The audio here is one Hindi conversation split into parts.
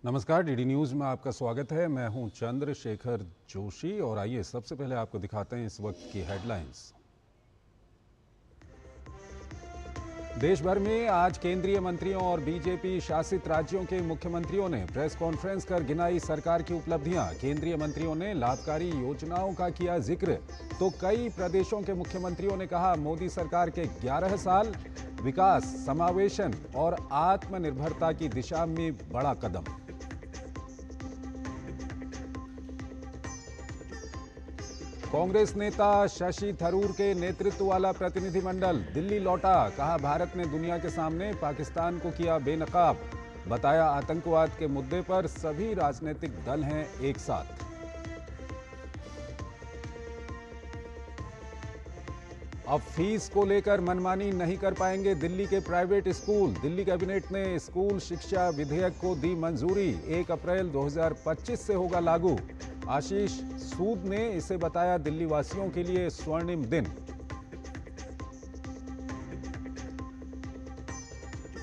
नमस्कार, डीडी न्यूज में आपका स्वागत है। मैं हूं चंद्रशेखर जोशी और आइए सबसे पहले आपको दिखाते हैं इस वक्त की हेडलाइंस। देश भर में आज केंद्रीय मंत्रियों और बीजेपी शासित राज्यों के मुख्यमंत्रियों ने प्रेस कॉन्फ्रेंस कर गिनाई सरकार की उपलब्धियां। केंद्रीय मंत्रियों ने लाभकारी योजनाओं का किया जिक्र, तो कई प्रदेशों के मुख्यमंत्रियों ने कहा मोदी सरकार के 11 साल विकास, समावेशन और आत्मनिर्भरता की दिशा में बड़ा कदम। कांग्रेस नेता शशि थरूर के नेतृत्व वाला प्रतिनिधिमंडल दिल्ली लौटा। कहा भारत ने दुनिया के सामने पाकिस्तान को किया बेनकाब। बताया आतंकवाद के मुद्दे पर सभी राजनीतिक दल हैं एक साथ। अब फीस को लेकर मनमानी नहीं कर पाएंगे दिल्ली के प्राइवेट स्कूल। दिल्ली कैबिनेट ने स्कूल शिक्षा विधेयक को दी मंजूरी। 1 अप्रैल 2025 से होगा लागू। आशीष सूद ने इसे बताया दिल्ली वासियों के लिए स्वर्णिम दिन।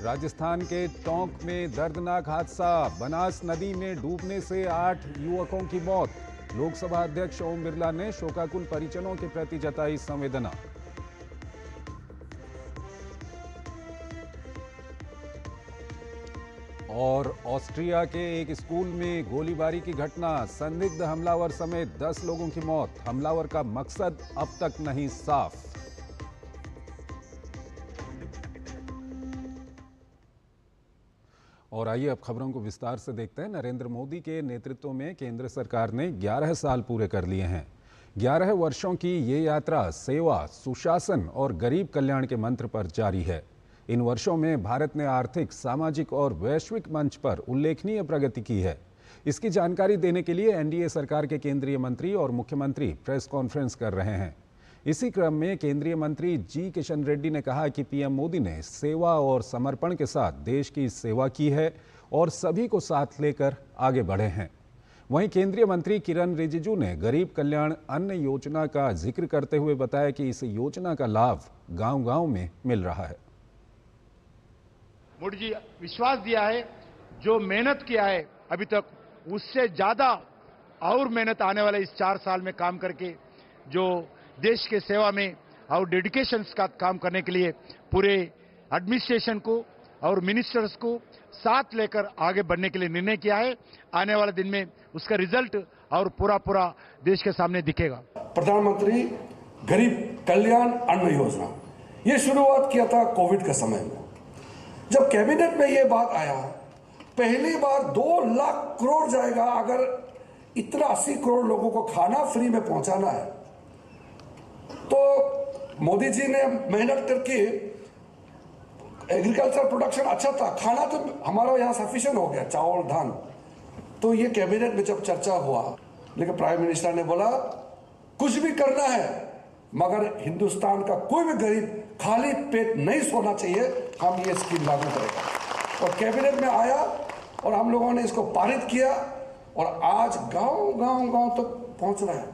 राजस्थान के टोंक में दर्दनाक हादसा। बनास नदी में डूबने से 8 युवकों की मौत। लोकसभा अध्यक्ष ओम बिरला ने शोकाकुल परिजनों के प्रति जताई संवेदना। और ऑस्ट्रिया के एक स्कूल में गोलीबारी की घटना। संदिग्ध हमलावर समेत 10 लोगों की मौत। हमलावर का मकसद अब तक नहीं साफ। और आइए अब खबरों को विस्तार से देखते हैं। नरेंद्र मोदी के नेतृत्व में केंद्र सरकार ने 11 साल पूरे कर लिए हैं। 11 वर्षों की ये यात्रा सेवा, सुशासन और गरीब कल्याण के मंत्र पर जारी है। इन वर्षों में भारत ने आर्थिक, सामाजिक और वैश्विक मंच पर उल्लेखनीय प्रगति की है। इसकी जानकारी देने के लिए एनडीए सरकार के केंद्रीय मंत्री और मुख्यमंत्री प्रेस कॉन्फ्रेंस कर रहे हैं। इसी क्रम में केंद्रीय मंत्री जी किशन रेड्डी ने कहा कि पीएम मोदी ने सेवा और समर्पण के साथ देश की सेवा की है और सभी को साथ लेकर आगे बढ़े हैं। वहीं केंद्रीय मंत्री किरण रिजिजू ने गरीब कल्याण अन्न योजना का जिक्र करते हुए बताया कि इस योजना का लाभ गांव-गांव में मिल रहा है। मोदी जी विश्वास दिया है, जो मेहनत किया है अभी तक उससे ज्यादा और मेहनत आने वाले इस 4 साल में काम करके जो देश के सेवा में और डेडिकेशन का काम करने के लिए पूरे एडमिनिस्ट्रेशन को और मिनिस्टर्स को साथ लेकर आगे बढ़ने के लिए निर्णय किया है। आने वाले दिन में उसका रिजल्ट और पूरा देश के सामने दिखेगा। प्रधानमंत्री गरीब कल्याण अन्न योजना ये शुरुआत किया था कोविड के समय में। जब कैबिनेट में ये बात आया, पहली बार 2 लाख करोड़ जाएगा। अगर इतना 80 करोड़ लोगों को खाना फ्री में पहुंचाना है तो मोदी जी ने मेहनत करके एग्रीकल्चर प्रोडक्शन अच्छा था, खाना तो हमारा यहाँ सफिशिएंट हो गया, चावल धान। तो ये कैबिनेट में जब चर्चा हुआ, लेकिन प्राइम मिनिस्टर ने बोला कुछ भी करना है मगर हिंदुस्तान का कोई भी गरीब खाली पेट नहीं सोना चाहिए, हम ये स्कीम लागू करेंगे। और कैबिनेट में आया और हम लोगों ने इसको पारित किया और आज गांव तक पहुंच रहा है।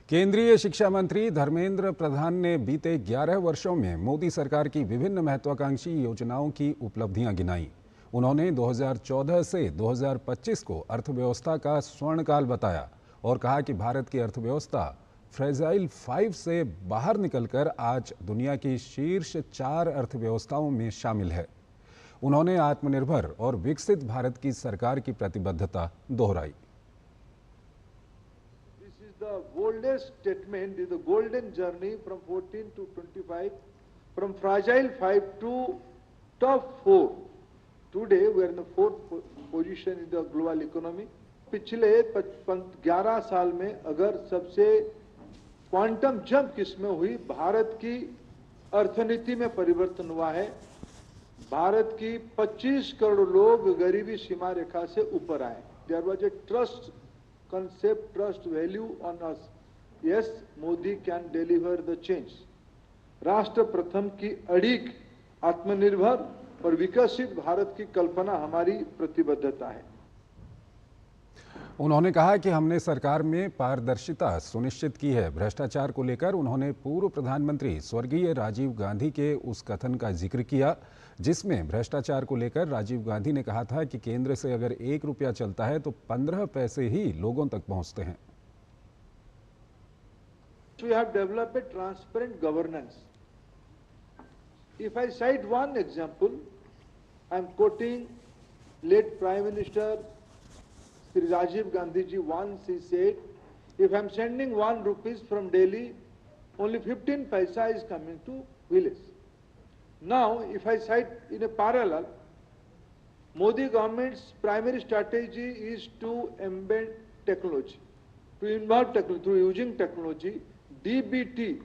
केंद्रीय शिक्षा मंत्री धर्मेंद्र प्रधान ने बीते 11 वर्षों में मोदी सरकार की विभिन्न महत्वाकांक्षी योजनाओं की उपलब्धियां गिनाई। उन्होंने 2014 से 2025 को अर्थव्यवस्था का स्वर्णकाल बताया और कहा कि भारत की अर्थव्यवस्था फ्रेजाइल 5 से बाहर निकलकर आज दुनिया की शीर्ष 4 अर्थव्यवस्थाओं में शामिल है। उन्होंने आत्मनिर्भर और विकसित भारत की सरकार की प्रतिबद्धता दोहराई। This is the boldest statement, is the golden journey from 14 to 25, from fragile 5 to top 4. Today we are in the 4th position in the global economy. पिछले 11 साल में अगर सबसे क्वांटम जंप किसमें हुई, भारत की अर्थनीति में परिवर्तन हुआ है। भारत की 25 करोड़ लोग गरीबी सीमा रेखा से ऊपर आए। There was a trust concept, trust, value on us. Yes, Modi can deliver the change. राष्ट्र प्रथम की अड़िग, आत्मनिर्भर और विकसित भारत की कल्पना हमारी प्रतिबद्धता है। उन्होंने कहा कि हमने सरकार में पारदर्शिता सुनिश्चित की है। भ्रष्टाचार को लेकर उन्होंने पूर्व प्रधानमंत्री स्वर्गीय राजीव गांधी के उस कथन का जिक्र किया जिसमें भ्रष्टाचार को लेकर राजीव गांधी ने कहा था कि केंद्र से अगर 1 रुपया चलता है तो 15 पैसे ही लोगों तक पहुंचते हैं। We have developed a transparent governance. If I cite one example, I am quoting late Prime Minister Sri Rajiv Gandhi ji. Once he said, if I am sending 1 rupee from Delhi, only 15 paisa is coming to village. Now, if I cite in a parallel, Modi government's primary strategy is to embed technology, to involve technology, through using technology. DBT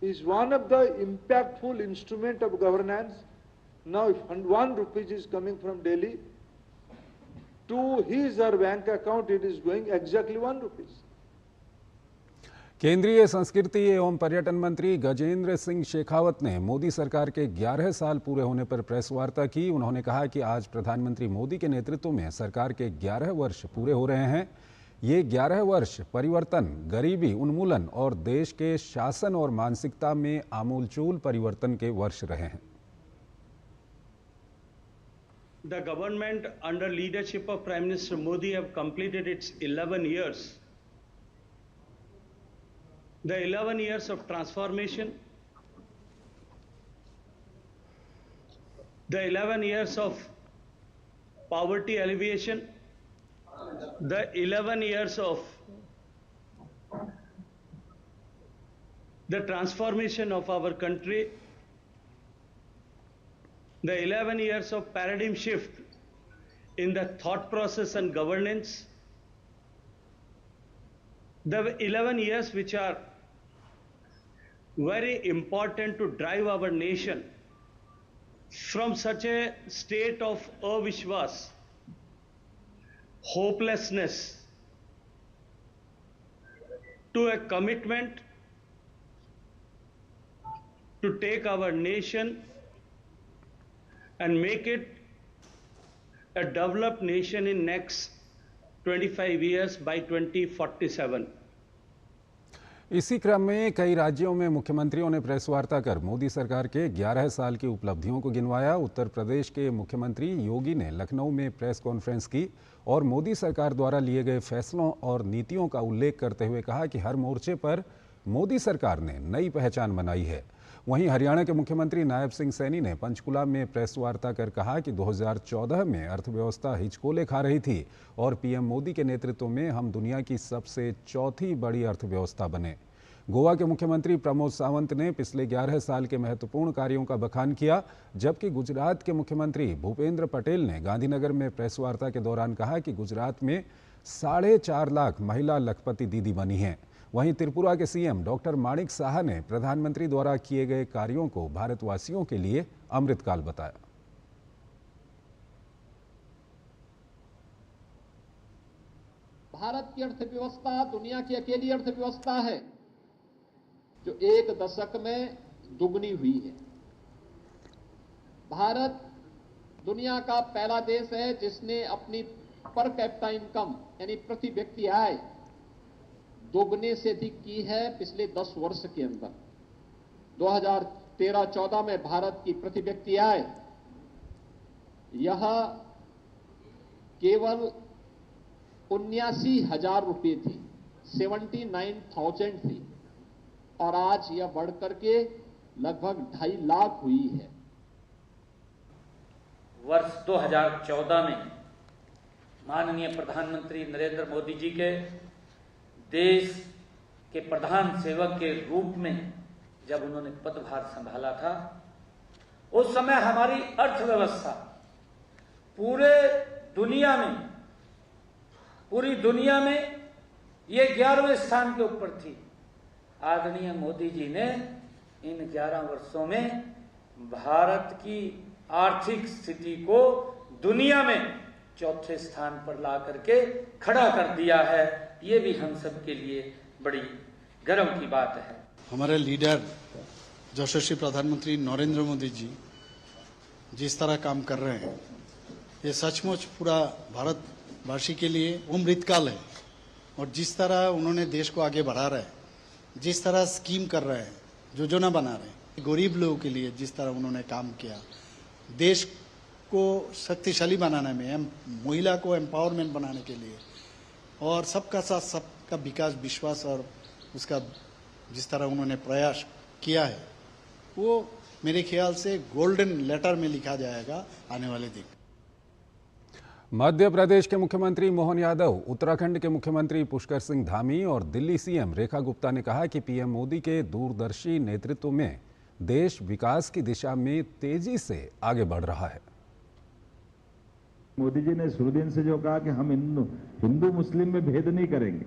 is one of the impactful instrument of governance. Now, if 1 rupee is coming from Delhi to his or bank account, it is going exactly 1 rupee. केंद्रीय संस्कृति एवं पर्यटन मंत्री गजेंद्र सिंह शेखावत ने मोदी सरकार के 11 साल पूरे होने पर प्रेस वार्ता की। उन्होंने कहा कि आज प्रधानमंत्री मोदी के नेतृत्व में सरकार के 11 वर्ष पूरे हो रहे हैं। ये 11 वर्ष परिवर्तन, गरीबी उन्मूलन और देश के शासन और मानसिकता में आमूलचूल परिवर्तन के वर्ष रहे हैं। The government under leadership of Prime Minister Modi have completed its 11 years. The 11 years of transformation, the 11 years of poverty alleviation, the 11 years of the transformation of our country, the 11 years of paradigm shift in the thought process and governance, the 11 years which are very important to drive our nation from such a state of avishwas, hopelessness, to a commitment to take our nation and make it a developed nation in next 25 years by 2047. इसी क्रम में कई राज्यों में मुख्यमंत्रियों ने प्रेस वार्ता कर मोदी सरकार के 11 साल की उपलब्धियों को गिनवाया। उत्तर प्रदेश के मुख्यमंत्री योगी ने लखनऊ में प्रेस कॉन्फ्रेंस की और मोदी सरकार द्वारा लिए गए फैसलों और नीतियों का उल्लेख करते हुए कहा कि हर मोर्चे पर मोदी सरकार ने नई पहचान बनाई है। वहीं हरियाणा के मुख्यमंत्री नायब सिंह सैनी ने पंचकुला में प्रेस वार्ता कर कहा कि 2014 में अर्थव्यवस्था हिचकोले खा रही थी और पीएम मोदी के नेतृत्व में हम दुनिया की सबसे चौथी बड़ी अर्थव्यवस्था बने। गोवा के मुख्यमंत्री प्रमोद सावंत ने पिछले 11 साल के महत्वपूर्ण कार्यों का बखान किया, जबकि गुजरात के मुख्यमंत्री भूपेंद्र पटेल ने गांधीनगर में प्रेस वार्ता के दौरान कहा कि गुजरात में 4.5 लाख महिला लखपति दीदी बनी हैं। वहीं त्रिपुरा के सीएम डॉक्टर माणिक साहा ने प्रधानमंत्री द्वारा किए गए कार्यों को भारतवासियों के लिए अमृतकाल बताया। भारत की अर्थव्यवस्था दुनिया की अकेली अर्थव्यवस्था है जो 1 दशक में दुगनी हुई है। भारत दुनिया का पहला देश है जिसने अपनी पर कैपिटा इनकम यानी प्रति व्यक्ति आय दोगुने से अधिक की है पिछले 10 वर्ष के अंदर। 2013-14 में भारत की प्रति व्यक्ति आय यह केवल 79,000 रुपये थी, 79,000 थी और आज यह बढ़कर के लगभग 2.5 लाख हुई है। वर्ष 2014 में माननीय प्रधानमंत्री नरेंद्र मोदी जी के देश के प्रधान सेवक के रूप में जब उन्होंने पदभार संभाला था, उस समय हमारी अर्थव्यवस्था पूरी दुनिया में ये 11वें स्थान के ऊपर थी। आदरणीय मोदी जी ने इन 11 वर्षों में भारत की आर्थिक स्थिति को दुनिया में 4थे स्थान पर ला करके खड़ा कर दिया है। ये भी हम सब के लिए बड़ी गर्व की बात है। हमारे लीडर यशस्वी प्रधानमंत्री नरेंद्र मोदी जी जिस तरह काम कर रहे हैं, ये सचमुच पूरा भारत वासी के लिए वो मृतकाल है। और जिस तरह उन्होंने देश को आगे बढ़ा रहे हैं, जिस तरह स्कीम कर रहे हैं, योजना बना रहे हैं, गरीब लोगों के लिए जिस तरह उन्होंने काम किया, देश को शक्तिशाली बनाने में, महिला को एम्पावरमेंट बनाने के लिए, और सबका साथ सबका विकास, विश्वास और उसका जिस तरह उन्होंने प्रयास किया है, वो मेरे ख्याल से गोल्डन लेटर में लिखा जाएगा आने वाले दिन। मध्य प्रदेश के मुख्यमंत्री मोहन यादव, उत्तराखंड के मुख्यमंत्री पुष्कर सिंह धामी और दिल्ली सीएम रेखा गुप्ता ने कहा कि पीएम मोदी के दूरदर्शी नेतृत्व में देश विकास की दिशा में तेजी से आगे बढ़ रहा है। मोदी जी ने शुरू दिन से जो कहा कि हम हिंदू मुस्लिम में भेद नहीं करेंगे,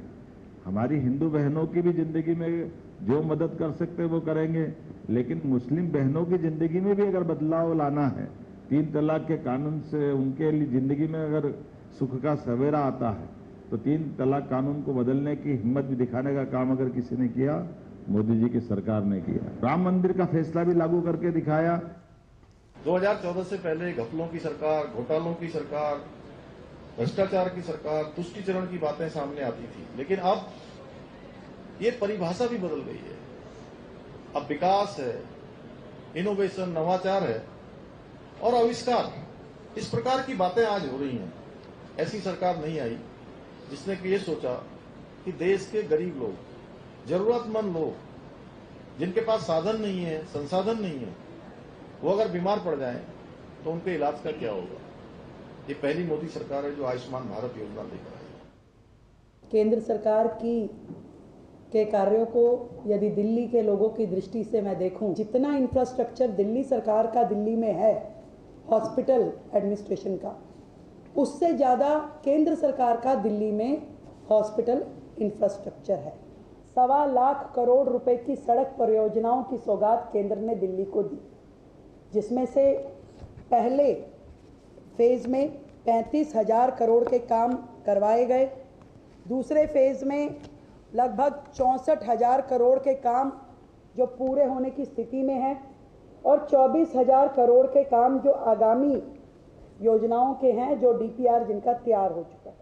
हमारी हिंदू बहनों की भी जिंदगी में जो मदद कर सकते वो करेंगे, लेकिन मुस्लिम बहनों की जिंदगी में भी अगर बदलाव लाना है, 3 तलाक के कानून से उनके लिए जिंदगी में अगर सुख का सवेरा आता है, तो 3 तलाक कानून को बदलने की हिम्मत भी दिखाने का काम अगर किसी ने किया, मोदी जी की सरकार ने किया। राम मंदिर का फैसला भी लागू करके दिखाया। 2014 से पहले घपलों की सरकार, घोटालों की सरकार, भ्रष्टाचार की सरकार, तुष्टीकरण की बातें सामने आती थी, लेकिन अब ये परिभाषा भी बदल गई है। अब विकास है, इनोवेशन, नवाचार है और आविष्कार, इस प्रकार की बातें आज हो रही हैं। ऐसी सरकार नहीं आई जिसने कि ये सोचा कि देश के गरीब लोग, जरूरतमंद लोग, जिनके पास साधन नहीं है, संसाधन नहीं है, वो अगर बीमार पड़ जाएं तो उनके इलाज का क्या होगा। ये पहली मोदी सरकार है जो आयुष्मान भारत योजना लेकर आई। केंद्र सरकार के कार्यों को यदि दिल्ली के लोगों की दृष्टि से मैं देखूं, जितना इंफ्रास्ट्रक्चर दिल्ली सरकार का दिल्ली में है हॉस्पिटल एडमिनिस्ट्रेशन का, उससे ज़्यादा केंद्र सरकार का दिल्ली में हॉस्पिटल इंफ्रास्ट्रक्चर है। 1.25 लाख करोड़ रुपए की सड़क परियोजनाओं की सौगात केंद्र ने दिल्ली को दी, जिसमें से पहले फेज में 35,000 करोड़ के काम करवाए गए, दूसरे फेज में लगभग 64,000 करोड़ के काम जो पूरे होने की स्थिति में है और 24,000 करोड़ के काम जो आगामी योजनाओं के हैं, जो डीपीआर जिनका तैयार हो चुका है।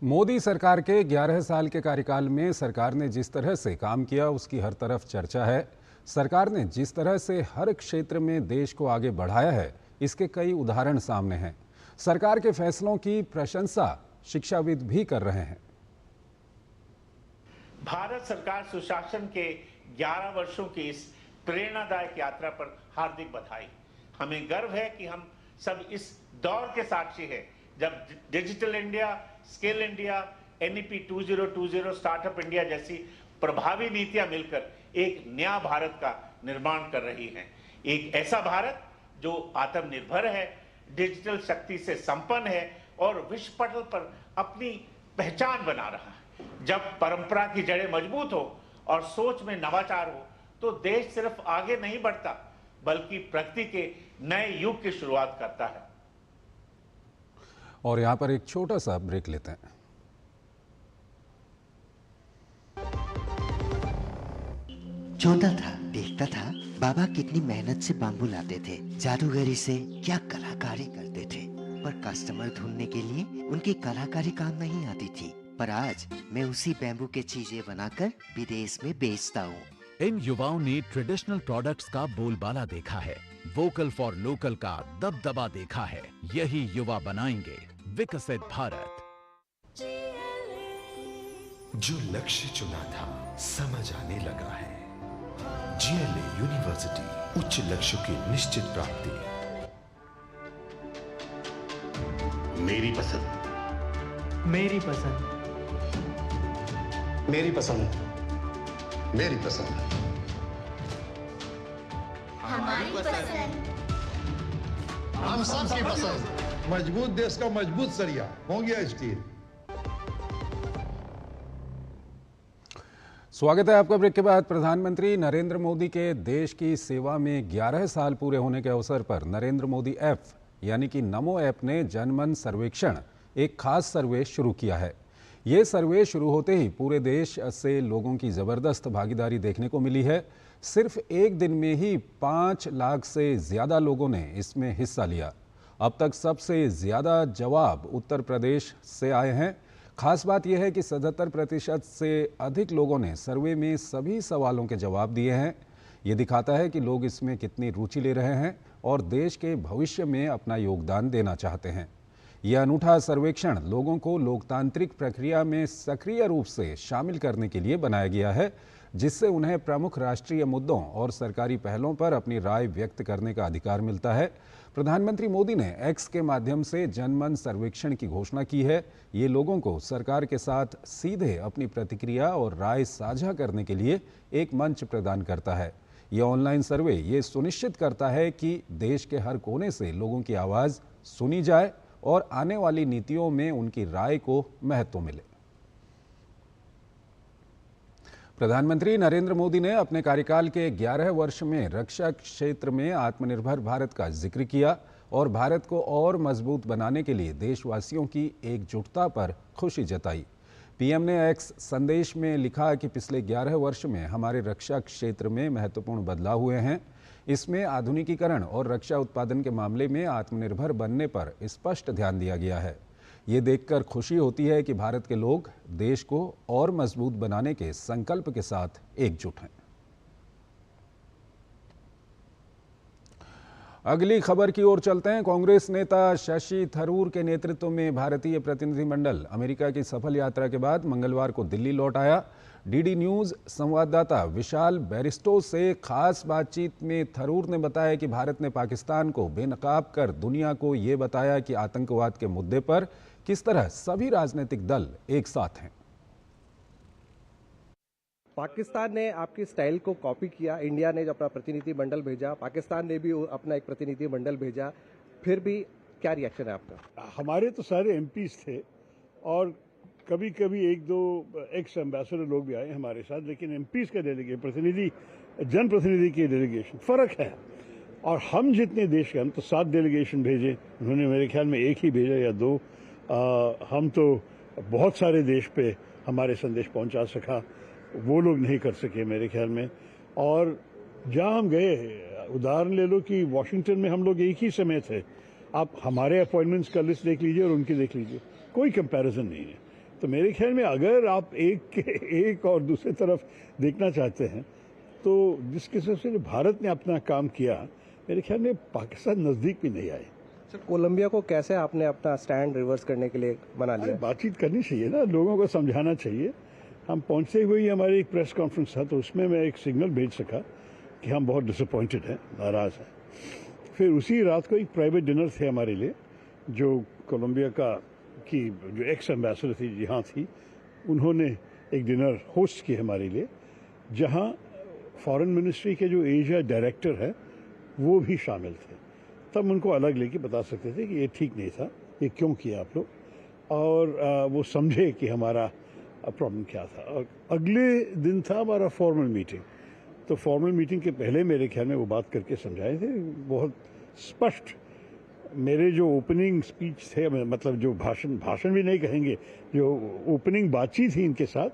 मोदी सरकार के 11 साल के कार्यकाल में सरकार ने जिस तरह से काम किया उसकी हर तरफ चर्चा है। सरकार ने जिस तरह से हर क्षेत्र में देश को आगे बढ़ाया है, इसके कई उदाहरण सामने हैं। सरकार के फैसलों की प्रशंसा शिक्षाविद भी कर रहे हैं। भारत सरकार सुशासन के 11 वर्षों की इस प्रेरणादायक यात्रा पर हार्दिक बधाई। हमें गर्व है कि हम सब इस दौर के साक्षी हैं जब digital India, skill India, NEP 2020, startup India जैसी प्रभावी नीतियां मिलकर एक नया भारत का निर्माण कर रही हैं। एक ऐसा भारत जो आत्मनिर्भर है, डिजिटल शक्ति से संपन्न है और विश्व पटल पर अपनी पहचान बना रहा है। जब परंपरा की जड़ें मजबूत हो और सोच में नवाचार हो, तो देश सिर्फ आगे नहीं बढ़ता बल्कि प्रगति के नए युग की शुरुआत करता है। और यहां पर एक छोटा सा ब्रेक लेते हैं। छोटा था, देखता था बाबा कितनी मेहनत से बांबू लाते थे, जादूगरी से क्या कलाकारी करते थे, पर कस्टमर ढूंढने के लिए उनकी कलाकारी काम नहीं आती थी। पर आज मैं उसी बैम्बू के चीजें बनाकर विदेश में बेचता हूँ। इन युवाओं ने ट्रेडिशनल प्रोडक्ट्स का बोलबाला देखा है, वोकल फॉर लोकल का दबदबा देखा है। यही युवा बनाएंगे विकसित भारत। जो लक्ष्य चुना था समझ आने लगा है। GLA यूनिवर्सिटी, उच्च लक्ष्य की निश्चित प्राप्ति। मेरी पसंद, मेरी पसंद, मेरी पसंद, मेरी पसंद, हमारी पसंद, हम सब की पसंद। मजबूत देश का मजबूत सरिया हो गया स्टील। स्वागत है आपका ब्रेक के बाद। प्रधानमंत्री नरेंद्र मोदी के देश की सेवा में 11 साल पूरे होने के अवसर पर नरेंद्र मोदी ऐप यानी कि नमो ऐप ने जनमन सर्वेक्षण, एक खास सर्वे शुरू किया है। ये सर्वे शुरू होते ही पूरे देश से लोगों की ज़बरदस्त भागीदारी देखने को मिली है। सिर्फ एक दिन में ही 5 लाख से ज़्यादा लोगों ने इसमें हिस्सा लिया। अब तक सबसे ज़्यादा जवाब उत्तर प्रदेश से आए हैं। खास बात यह है कि 77% से अधिक लोगों ने सर्वे में सभी सवालों के जवाब दिए हैं। ये दिखाता है कि लोग इसमें कितनी रुचि ले रहे हैं और देश के भविष्य में अपना योगदान देना चाहते हैं। यह अनूठा सर्वेक्षण लोगों को लोकतांत्रिक प्रक्रिया में सक्रिय रूप से शामिल करने के लिए बनाया गया है, जिससे उन्हें प्रमुख राष्ट्रीय मुद्दों और सरकारी पहलों पर अपनी राय व्यक्त करने का अधिकार मिलता है। प्रधानमंत्री मोदी ने एक्स के माध्यम से जनमन सर्वेक्षण की घोषणा की है। ये लोगों को सरकार के साथ सीधे अपनी प्रतिक्रिया और राय साझा करने के लिए एक मंच प्रदान करता है। ये ऑनलाइन सर्वे ये सुनिश्चित करता है कि देश के हर कोने से लोगों की आवाज़ सुनी जाए और आने वाली नीतियों में उनकी राय को महत्व मिले। प्रधानमंत्री नरेंद्र मोदी ने अपने कार्यकाल के 11 वर्ष में रक्षा क्षेत्र में आत्मनिर्भर भारत का जिक्र किया और भारत को और मजबूत बनाने के लिए देशवासियों की एकजुटता पर खुशी जताई। पीएम ने एक्स संदेश में लिखा कि पिछले 11 वर्ष में हमारे रक्षा क्षेत्र में महत्वपूर्ण बदलाव हुए हैं। इसमें आधुनिकीकरण और रक्षा उत्पादन के मामले में आत्मनिर्भर बनने पर स्पष्ट ध्यान दिया गया है। ये देखकर खुशी होती है कि भारत के लोग देश को और मजबूत बनाने के संकल्प के साथ एकजुट हैं। अगली खबर की ओर चलते हैं। कांग्रेस नेता शशि थरूर के नेतृत्व में भारतीय प्रतिनिधिमंडल अमेरिका की सफल यात्रा के बाद मंगलवार को दिल्ली लौट आया। डीडी न्यूज संवाददाता विशाल बैरिस्टो से खास बातचीत में थरूर ने बताया कि भारत ने पाकिस्तान को बेनकाब कर दुनिया को ये बताया कि आतंकवाद के मुद्दे पर किस तरह सभी राजनीतिक दल एक साथ हैं। पाकिस्तान ने आपकी स्टाइल को कॉपी किया, इंडिया ने अपना प्रतिनिधि मंडल भेजा, पाकिस्तान ने भी अपना एक प्रतिनिधि मंडल भेजा, फिर भी क्या रिएक्शन है आपका? हमारे तो सारे एमपीज थे और कभी कभी एक दो एक्स एम्बेसडर लोग भी आए हमारे साथ, लेकिन एमपीज का डेलीगेशन, प्रतिनिधि, जनप्रतिनिधि की डेलीगेशन फर्क है। और हम जितने देश के, हम तो 7 डेलीगेशन भेजे, उन्होंने मेरे ख्याल में एक ही भेजा या 2। हम तो बहुत सारे देश पे हमारे संदेश पहुंचा सका, वो लोग नहीं कर सके मेरे ख्याल में। और जहाँ हम गए, उदाहरण ले लो कि वॉशिंगटन में हम लोग एक ही समय थे। आप हमारे अपॉइंटमेंट्स का लिस्ट देख लीजिए और उनकी देख लीजिए, कोई कंपैरिजन नहीं है। तो मेरे ख्याल में अगर आप एक और दूसरी तरफ देखना चाहते हैं तो जिस किस्म से भारत ने अपना काम किया, मेरे ख्याल में पाकिस्तान नजदीक भी नहीं आए। सर, कोलंबिया को कैसे आपने अपना स्टैंड रिवर्स करने के लिए बना लिया? बातचीत करनी चाहिए ना, लोगों को समझाना चाहिए। हम पहुंचते हुए ही हमारी एक प्रेस कॉन्फ्रेंस था, तो उसमें मैं एक सिग्नल भेज सका कि हम बहुत डिसअपॉइंटेड हैं, नाराज हैं। फिर उसी रात को एक प्राइवेट डिनर थे हमारे लिए, जो कोलंबिया की जो एक्स एम्बेसडर थी जहाँ थी, उन्होंने एक डिनर होस्ट की हमारे लिए, जहाँ फॉरेन मिनिस्ट्री के जो एशिया डायरेक्टर है वो भी शामिल थे। तब उनको अलग लेके बता सकते थे कि ये ठीक नहीं था, ये क्यों किया आप लोग, और वो समझे कि हमारा प्रॉब्लम क्या था। और अगले दिन था हमारा फॉर्मल मीटिंग, तो फॉर्मल मीटिंग के पहले मेरे ख्याल में वो बात करके समझाए थे बहुत स्पष्ट। मेरे जो ओपनिंग स्पीच थे, मतलब जो भाषण भी नहीं कहेंगे, जो ओपनिंग बातचीत थी इनके साथ,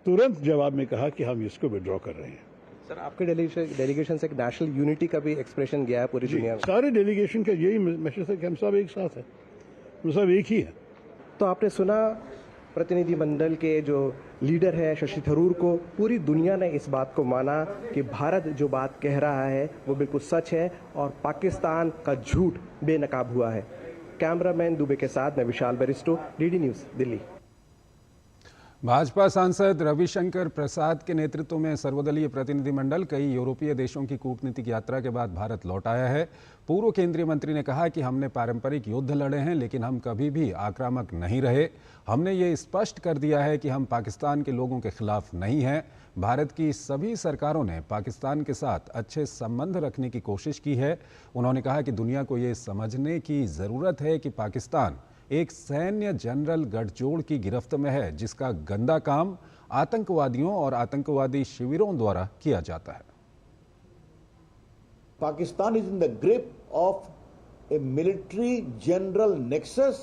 तुरंत जवाब में कहा कि हम इसको विड्रॉ कर रहे हैं। सर, आपके डेलीगेशन से एक नेशनल यूनिटी का भी एक्सप्रेशन गया है पूरी दुनिया में। सारे डेलीगेशन का यही मैसेज है कि हम सब एक साथ हैं, हम सब एक ही हैं। तो आपने सुना प्रतिनिधि मंडल के जो लीडर है शशि थरूर को, पूरी दुनिया ने इस बात को माना कि भारत जो बात कह रहा है वो बिल्कुल सच है और पाकिस्तान का झूठ बेनकाब हुआ है। कैमरामैन दुबे के साथ मैं विशाल बैरिस्टो, डीडी न्यूज़, दिल्ली। भाजपा सांसद रविशंकर प्रसाद के नेतृत्व में सर्वदलीय प्रतिनिधिमंडल कई यूरोपीय देशों की कूटनीतिक यात्रा के बाद भारत लौट आया है। पूर्व केंद्रीय मंत्री ने कहा कि हमने पारंपरिक युद्ध लड़े हैं, लेकिन हम कभी भी आक्रामक नहीं रहे। हमने ये स्पष्ट कर दिया है कि हम पाकिस्तान के लोगों के खिलाफ नहीं हैं। भारत की सभी सरकारों ने पाकिस्तान के साथ अच्छे संबंध रखने की कोशिश की है। उन्होंने कहा कि दुनिया को ये समझने की ज़रूरत है कि पाकिस्तान एक सैन्य जनरल गठजोड़ की गिरफ्त में है, जिसका गंदा काम आतंकवादियों और आतंकवादी शिविरों द्वारा किया जाता है। Pakistan is in the grip of a military general nexus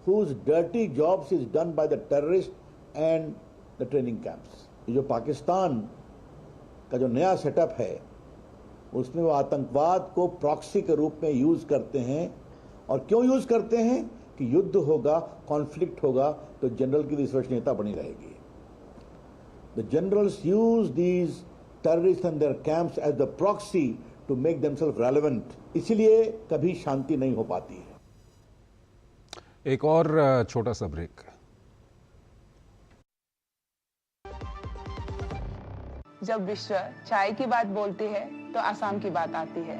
whose dirty jobs is done by the terrorists and the training camps. ये जो पाकिस्तान का जो नया सेटअप है, उसमें वो आतंकवाद को प्रॉक्सी के रूप में यूज करते हैं और क्यों यूज करते हैं कि युद्ध होगा, कॉन्फ्लिक्ट होगा तो जनरल की विश्वसनीयता बनी रहेगी। The generals use these terrorist and their camps as the proxy to make themselves relevant, इसलिए कभी शांति नहीं हो पाती है। एक और छोटा सा ब्रेक। जब विश्व चाय की बात बोलती है तो आसाम की बात आती है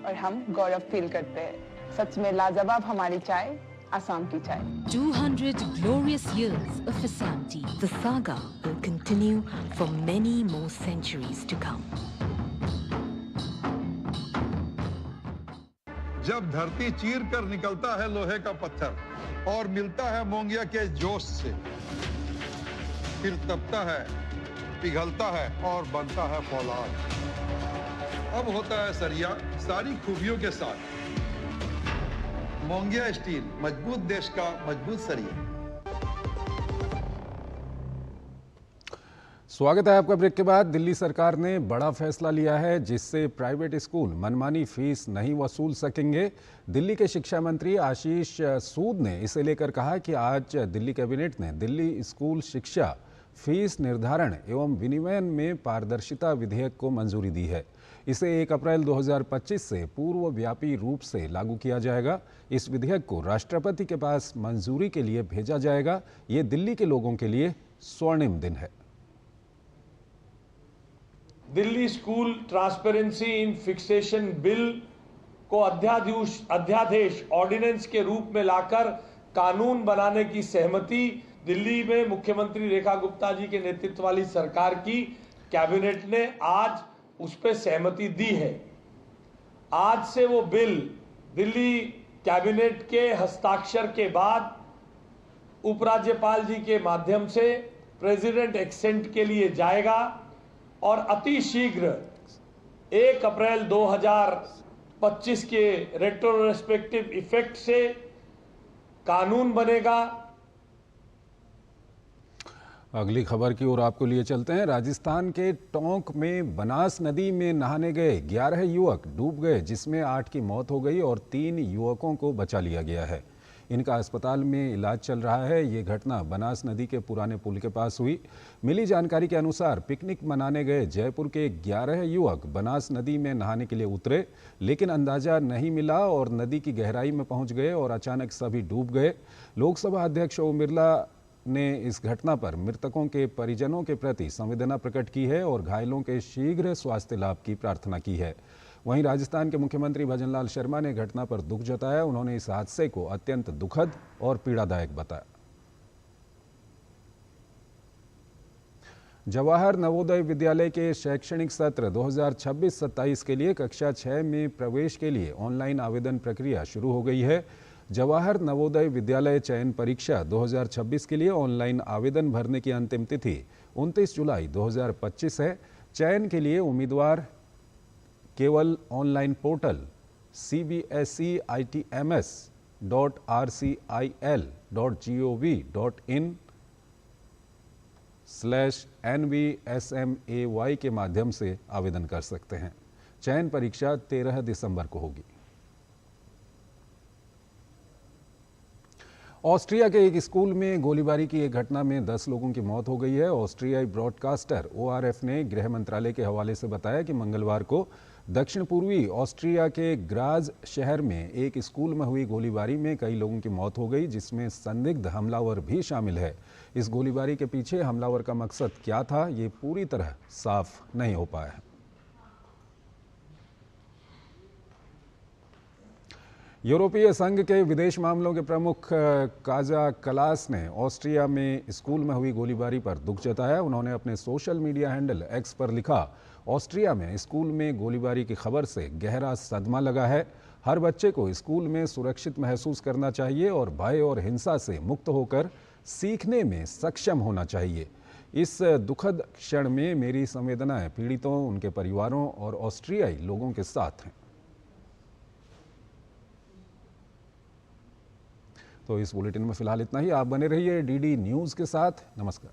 और हम गौरव फील करते हैं। सच में लाजवाब हमारी चाय, आसाम की चाय। 200 glorious years of Assam tea. The saga will continue for many more centuries to come. जब धरती चीर कर निकलता है लोहे का पत्थर और मिलता है मोंगिया के जोश से, फिर तपता है, पिघलता है और बनता है फौलाद। अब होता है सरिया सारी खूबियों के साथ। मोंगिया स्टील, मजबूत देश का मजबूत सरिया। स्वागत है आपका ब्रेक के बाद। दिल्ली सरकार ने बड़ा फैसला लिया है जिससे प्राइवेट स्कूल मनमानी फीस नहीं वसूल सकेंगे। दिल्ली के शिक्षा मंत्री आशीष सूद ने इसे लेकर कहा कि आज दिल्ली कैबिनेट ने दिल्ली स्कूल शिक्षा फीस निर्धारण एवं विनिमय में पारदर्शिता विधेयक को मंजूरी दी है। इसे 1 अप्रैल 2025 से पूर्वव्यापी रूप से लागू किया जाएगा। इस विधेयक को राष्ट्रपति के पास मंजूरी के लिए भेजा जाएगा। ये दिल्ली के लोगों के लिए स्वर्णिम दिन है। Delhi school transparency in fixation bill को अध्यादेश ऑर्डिनेंस के रूप में लाकर कानून बनाने की सहमति दिल्ली में मुख्यमंत्री रेखा गुप्ता जी के नेतृत्व वाली सरकार की कैबिनेट ने आज उस पर सहमति दी है। आज से वो बिल दिल्ली कैबिनेट के हस्ताक्षर के बाद उपराज्यपाल जी के माध्यम से प्रेसिडेंट एक्सेंट के लिए जाएगा और अति शीघ्र 1 अप्रैल 2025 के रेट्रोस्पेक्टिव इफेक्ट से कानून बनेगा। अगली खबर की ओर आपको लिए चलते हैं। राजस्थान के टोंक में बनास नदी में नहाने गए 11 युवक डूब गए, जिसमें 8 की मौत हो गई और 3 युवकों को बचा लिया गया है। इनका अस्पताल में इलाज चल रहा है। ये घटना बनास नदी के पुराने पुल के पास हुई। मिली जानकारी के अनुसार पिकनिक मनाने गए जयपुर के 11 युवक बनास नदी में नहाने के लिए उतरे, लेकिन अंदाजा नहीं मिला और नदी की गहराई में पहुंच गए और अचानक सभी डूब गए। लोकसभा अध्यक्ष ओम बिरला ने इस घटना पर मृतकों के परिजनों के प्रति संवेदना प्रकट की है और घायलों के शीघ्र स्वास्थ्य लाभ की प्रार्थना की है। वहीं राजस्थान के मुख्यमंत्री भजनलाल शर्मा ने घटना पर दुख जताया। उन्होंने इस हादसे को अत्यंत दुखद और पीड़ादायक बताया। जवाहर नवोदय विद्यालय के शैक्षणिक सत्र 2026-27 के लिए कक्षा 6 में प्रवेश के लिए ऑनलाइन आवेदन प्रक्रिया शुरू हो गई है। जवाहर नवोदय विद्यालय चयन परीक्षा 2026 के लिए ऑनलाइन आवेदन भरने की अंतिम तिथि 29 जुलाई 2025 है। चयन के लिए उम्मीदवार केवल ऑनलाइन पोर्टल cbsec.rcil.gov.in/nvsmay के माध्यम से आवेदन कर सकते हैं। चयन परीक्षा 13 दिसंबर को होगी। ऑस्ट्रिया के एक स्कूल में गोलीबारी की एक घटना में 10 लोगों की मौत हो गई है। ऑस्ट्रियाई ब्रॉडकास्टर ORF ने गृह मंत्रालय के हवाले से बताया कि मंगलवार को दक्षिण पूर्वी ऑस्ट्रिया के ग्राज शहर में एक स्कूल में हुई गोलीबारी में कई लोगों की मौत हो गई, जिसमें संदिग्ध हमलावर भी शामिल है। इस गोलीबारी के पीछे हमलावर का मकसद क्या था, ये पूरी तरह साफ नहीं हो पाया है। यूरोपीय संघ के विदेश मामलों के प्रमुख काजा कलास ने ऑस्ट्रिया में स्कूल में हुई गोलीबारी पर दुख जताया। उन्होंने अपने सोशल मीडिया हैंडल एक्स पर लिखा, ऑस्ट्रिया में स्कूल में गोलीबारी की खबर से गहरा सदमा लगा है। हर बच्चे को स्कूल में सुरक्षित महसूस करना चाहिए और भय और हिंसा से मुक्त होकर सीखने में सक्षम होना चाहिए। इस दुखद क्षण में मेरी संवेदनाएं पीड़ितों, उनके परिवारों और ऑस्ट्रियाई लोगों के साथ हैं। तो इस बुलेटिन में फिलहाल इतना ही। आप बने रहिए DD न्यूज़ के साथ। नमस्कार।